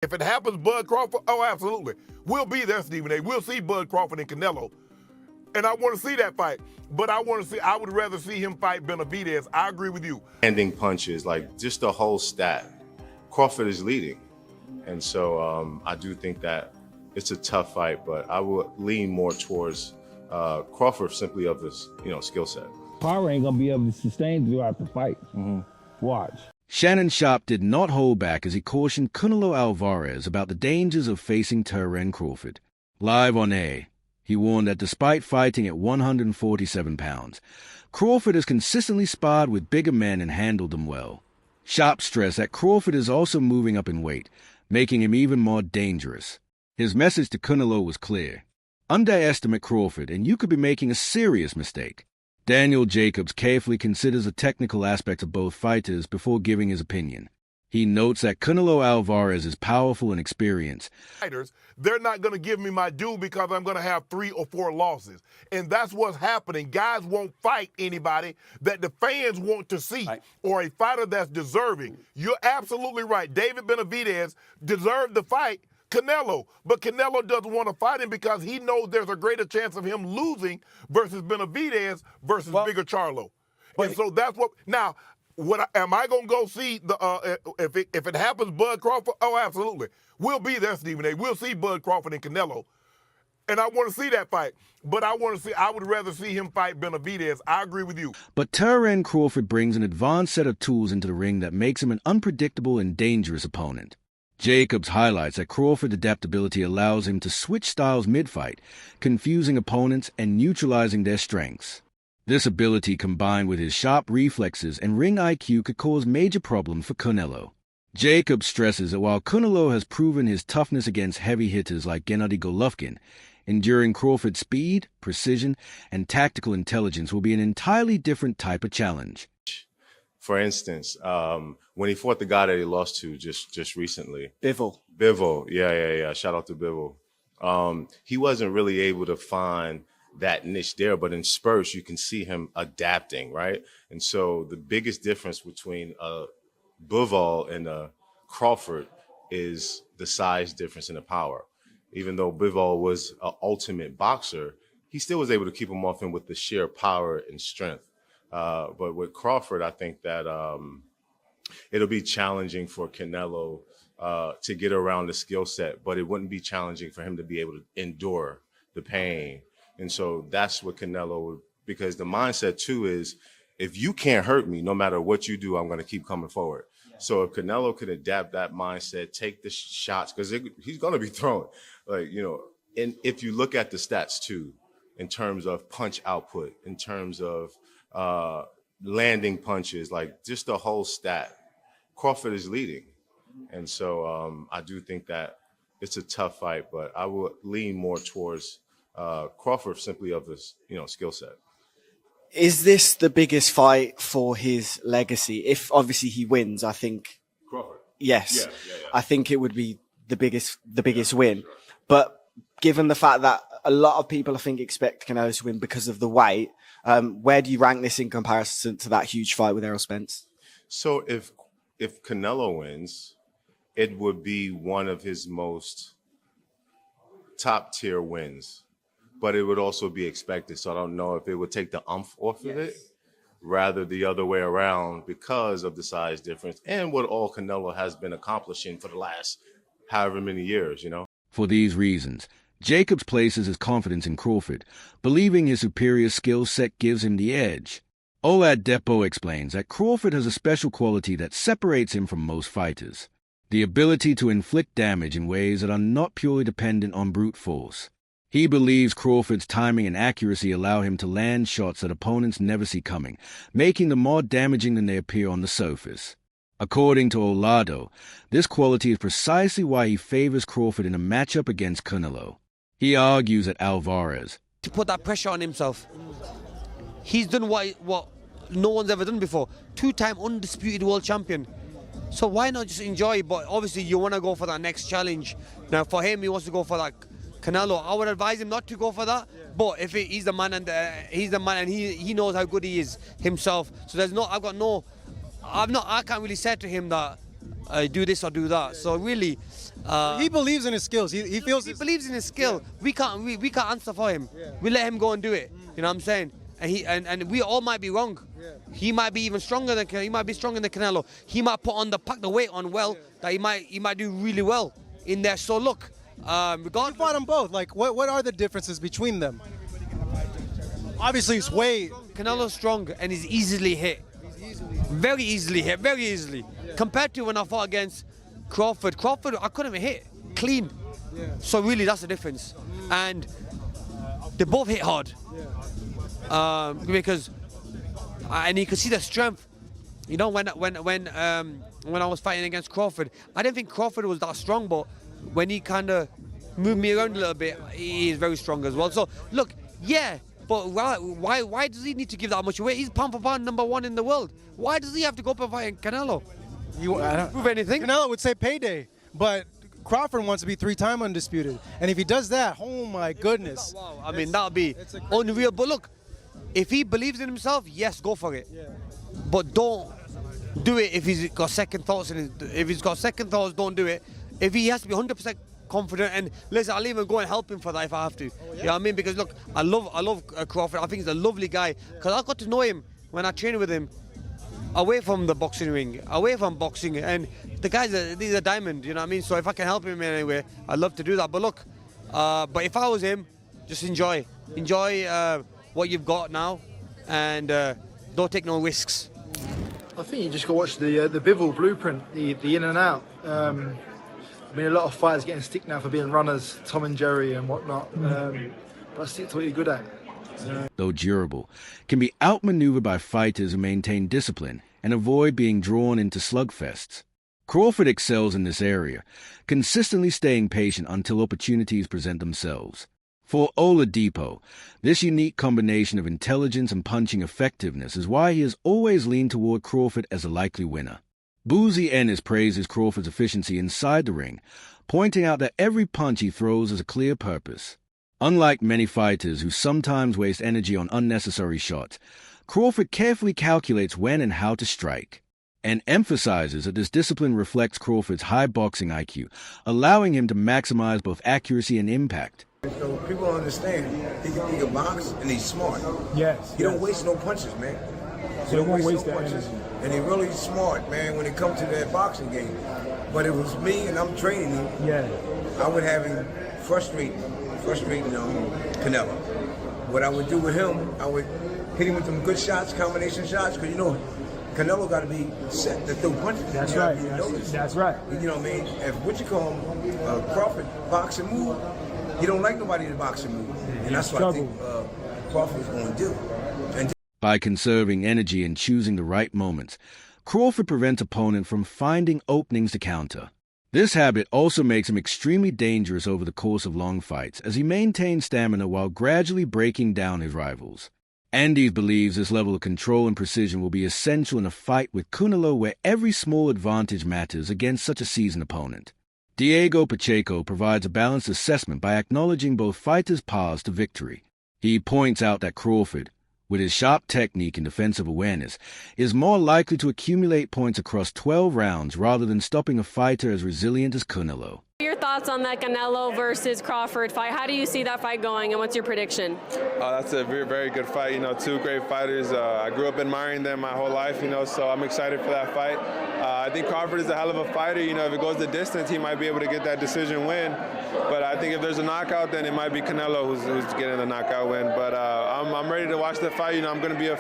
If it happens, Bud Crawford, oh, absolutely. We'll be there, Stephen A. We'll see Bud Crawford and Canelo. And I want to see that fight. But I would rather see him fight Benavidez. I agree with you. Landing punches, like just the whole stat. Crawford is leading. And so I do think that it's a tough fight, but I would lean more towards Crawford simply of his, skill set. Power ain't gonna be able to sustain throughout the fight. Watch. Shannon Sharpe did not hold back as he cautioned Canelo Alvarez about the dangers of facing Terence Crawford. Live on air, he warned that despite fighting at 147 pounds, Crawford has consistently sparred with bigger men and handled them well. Sharpe stressed that Crawford is also moving up in weight, making him even more dangerous. His message to Canelo was clear. Underestimate Crawford and you could be making a serious mistake. Daniel Jacobs carefully considers the technical aspects of both fighters before giving his opinion. He notes that Canelo Alvarez is powerful and experienced. They're not going to give me my due because I'm going to have 3 or 4 losses. And that's what's happening. Guys won't fight anybody that the fans want to see or a fighter that's deserving. You're absolutely right. David Benavidez deserved the fight Canelo, but Canelo doesn't want to fight him because he knows there's a greater chance of him losing versus Benavidez versus Bigger Charlo. And so that's what. Now, am I gonna go see the if it happens, Bud Crawford? Oh, absolutely. We'll be there, Stephen A. We'll see Bud Crawford and Canelo. And I want to see that fight, but I would rather see him fight Benavidez. I agree with you. But Terence Crawford brings an advanced set of tools into the ring that makes him an unpredictable and dangerous opponent. Jacobs highlights that Crawford's adaptability allows him to switch styles mid-fight, confusing opponents and neutralizing their strengths. This ability, combined with his sharp reflexes and ring IQ, could cause major problems for Canelo. Jacobs stresses that while Canelo has proven his toughness against heavy hitters like Gennady Golovkin, enduring Crawford's speed, precision, and tactical intelligence will be an entirely different type of challenge. For instance, when he fought the guy that he lost to just recently. Bivol. Yeah. Shout out to Bivol. He wasn't really able to find that niche there, but in spurts, you can see him adapting, right? And so the biggest difference between Bivol and Crawford is the size difference and the power. Even though Bivol was an ultimate boxer, he still was able to keep him off him with the sheer power and strength. But with Crawford, I think that it'll be challenging for Canelo to get around the skill set, but it wouldn't be challenging for him to be able to endure the pain. And so that's what Canelo would, because the mindset too is, if you can't hurt me, no matter what you do, I'm going to keep coming forward. Yeah. So if Canelo could adapt that mindset, take the shots, because he's going to be throwing, and if you look at the stats too, in terms of punch output, in terms of landing punches, like just the whole stat, Crawford is leading. And so I do think that it's a tough fight, but I would lean more towards Crawford simply of his, skill set. Is this the biggest fight for his legacy? If obviously he wins, I think. Crawford. Yes. Yeah. I think it would be the biggest win. Sure. But given the fact that a lot of people, I think, expect Canelo to win because of the weight, where do you rank this in comparison to that huge fight with Errol Spence? So if Canelo wins, it would be one of his most top tier wins, but it would also be expected. So I don't know if it would take the umph off of it, rather the other way around, because of the size difference and what all Canelo has been accomplishing for the last however many years, For these reasons, Jacobs places his confidence in Crawford, believing his superior skill set gives him the edge. Oladipo explains that Crawford has a special quality that separates him from most fighters: the ability to inflict damage in ways that are not purely dependent on brute force. He believes Crawford's timing and accuracy allow him to land shots that opponents never see coming, making them more damaging than they appear on the surface. According to Olado, this quality is precisely why he favors Crawford in a matchup against Canelo. He argues that Alvarez, to put that pressure on himself, he's done what no one's ever done before. 2-time undisputed world champion. So why not just enjoy? But obviously you want to go for that next challenge. Now for him, he wants to go for that Canelo. I would advise him not to go for that. But if he's the man and he knows how good he is himself. So I can't really say to him that do this or do that. So really, he believes in his skills. He feels he believes in his skill. We can't answer for him. We let him go and do it. You know what I'm saying? And we all might be wrong. He might be even stronger than Canelo. He might pack the weight on well that he might do really well in there. So look, regardless, you fought them both. Like, what are the differences between them? Obviously, it's way. Canelo's strong and he's easily hit. Very easily hit, very easily. Compared to when I fought against Crawford, I couldn't even hit clean. So really, that's the difference. And they both hit hard. Because and you can see the strength. You know, when I was fighting against Crawford, I didn't think Crawford was that strong, but when he kind of moved me around a little bit, he is very strong as well. So look, yeah, but why does he need to give that much away? He's pound for pound #1 in the world. Why does he have to go up and fight Canelo? I don't prove anything. Canelo would say payday, but Crawford wants to be 3-time undisputed, and if he does that, oh my goodness! Wow, I mean that'd be unreal. But look, if he believes in himself, yes, go for it. But don't do it if he's got second thoughts. If he's got second thoughts, don't do it. If he has to be 100% confident, and listen, I'll even go and help him for that if I have to. You know what I mean? Because look, I love Crawford. I think he's a lovely guy. Because I got to know him when I trained with him away from the boxing ring, away from boxing, and the guy's he's a diamond. You know what I mean? So if I can help him in any way, I'd love to do that. But look, but if I was him, just enjoy what you've got now, and don't take no risks. I think you just got to watch the Bivol blueprint, the in and out. I mean, a lot of fighters getting stick now for being runners, Tom and Jerry and whatnot. But stick to what you're good at. Though durable, can be outmaneuvered by fighters who maintain discipline and avoid being drawn into slugfests. Crawford excels in this area, consistently staying patient until opportunities present themselves. For Oladipo, this unique combination of intelligence and punching effectiveness is why he has always leaned toward Crawford as a likely winner. Boozy Ennis praises Crawford's efficiency inside the ring, pointing out that every punch he throws has a clear purpose. Unlike many fighters who sometimes waste energy on unnecessary shots, Crawford carefully calculates when and how to strike, and emphasizes that this discipline reflects Crawford's high boxing IQ, allowing him to maximize both accuracy and impact. So people don't understand. He can box and he's smart. Yes. He don't waste no punches, man. He don't waste no punches. And he's really smart, man, when it comes to that boxing game. But it was me and I'm training him. Yeah. I would have him frustrating Canelo. What I would do with him, I would hit him with some good shots, combination shots, because you know, Canelo got to be set to throw punches. That's right. That's right. You know what I mean? If Crawford boxing move, he don't like nobody to boxing move, and that's what I think Crawford is going to do. By conserving energy and choosing the right moments, Crawford prevents opponents from finding openings to counter. This habit also makes him extremely dangerous over the course of long fights, as he maintains stamina while gradually breaking down his rivals. Andes believes this level of control and precision will be essential in a fight with Canelo where every small advantage matters against such a seasoned opponent. Diego Pacheco provides a balanced assessment by acknowledging both fighters' paths to victory. He points out that Crawford, with his sharp technique and defensive awareness, is more likely to accumulate points across 12 rounds rather than stopping a fighter as resilient as Canelo. Your thoughts on that Canelo versus Crawford fight? How do you see that fight going, and what's your prediction? That's a very, very good fight. You know, two great fighters. I grew up admiring them my whole life, you know, so I'm excited for that fight. I think Crawford is a hell of a fighter. You know, if it goes the distance, he might be able to get that decision win. But I think if there's a knockout, then it might be Canelo who's getting the knockout win. But I'm ready to watch the fight. You know, I'm going to be a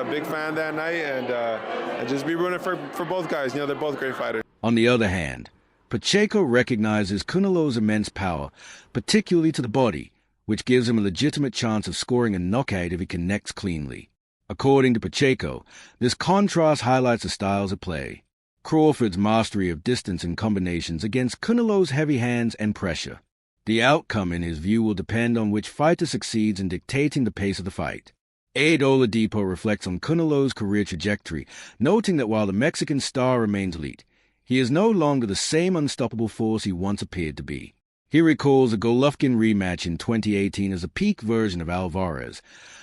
big fan that night, and just be rooting for both guys. You know, they're both great fighters. On the other hand, Pacheco recognizes Canelo's immense power, particularly to the body, which gives him a legitimate chance of scoring a knockout if he connects cleanly. According to Pacheco, this contrast highlights the styles at play. Crawford's mastery of distance and combinations against Canelo's heavy hands and pressure. The outcome, in his view, will depend on which fighter succeeds in dictating the pace of the fight. Aid Oladipo reflects on Canelo's career trajectory, noting that while the Mexican star remains elite, he is no longer the same unstoppable force he once appeared to be. He recalls a Golovkin rematch in 2018 as a peak version of Alvarez,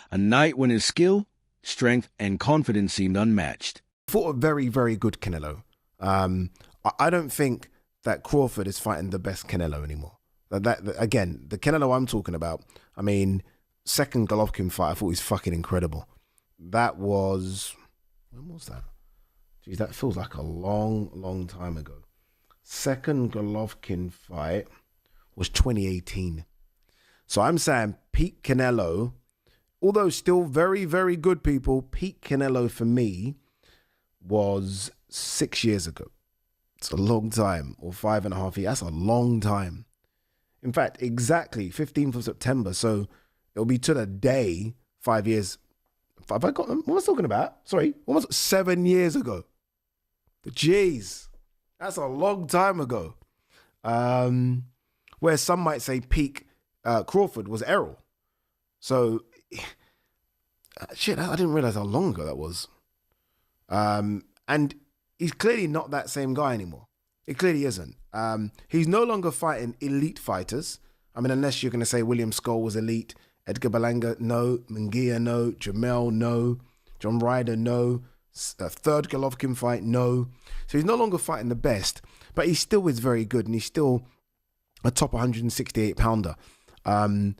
a night when his skill, strength, and confidence seemed unmatched. Fought a very, very good Canelo. I don't think that Crawford is fighting the best Canelo anymore. Again, the Canelo I'm talking about, I mean, second Golovkin fight, I thought was fucking incredible. That was, when was that? Geez, that feels like a long, long time ago. Second Golovkin fight was 2018. So I'm saying peak Canelo, although still very, very good people, peak Canelo for me was 6 years ago. It's a long time, or 5.5 years. That's a long time. In fact, exactly 15th of September. So it'll be to the day 5 years. Have I got them? What was I talking about? Sorry, almost 7 years ago. Jeez, that's a long time ago. Where some might say peak Crawford was Errol. So, shit, I didn't realize how long ago that was. And he's clearly not that same guy anymore. It clearly isn't. He's no longer fighting elite fighters. I mean, unless you're going to say William Skull was elite, Edgar Berlanga, no, Munguia, no, Jamel, no, John Ryder, no, third Golovkin fight, no. So he's no longer fighting the best, but he still is very good, and he's still a top 168 pounder. And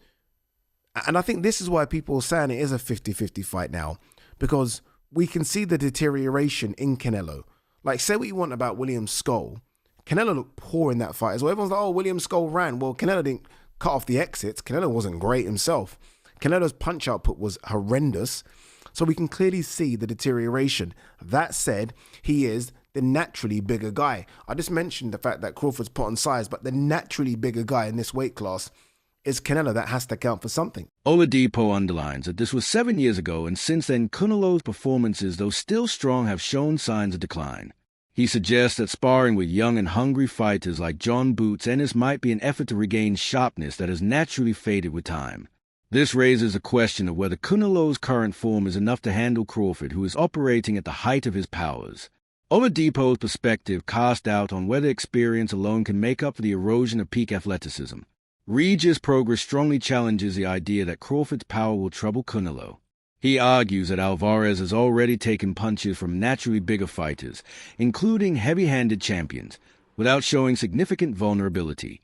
I think this is why people are saying it is a 50-50 fight now, because we can see the deterioration in Canelo. Like, say what you want about William Skull. Canelo looked poor in that fight as well. Everyone's like, oh, William Skull ran. Well, Canelo didn't cut off the exits. Canelo wasn't great himself. Canelo's punch output was horrendous. So we can clearly see the deterioration. That said, he is the naturally bigger guy. I just mentioned the fact that Crawford's put on size, but the naturally bigger guy in this weight class is Canelo. That has to count for something. Oladipo underlines that this was 7 years ago, and since then Canelo's performances, though still strong, have shown signs of decline. He suggests that sparring with young and hungry fighters like John Boots Ennis might be an effort to regain sharpness that has naturally faded with time. This raises a question of whether Canelo's current form is enough to handle Crawford, who is operating at the height of his powers. Oladipo's perspective cast doubt on whether experience alone can make up for the erosion of peak athleticism. Regis Progress strongly challenges the idea that Crawford's power will trouble Canelo. He argues that Alvarez has already taken punches from naturally bigger fighters, including heavy-handed champions, without showing significant vulnerability.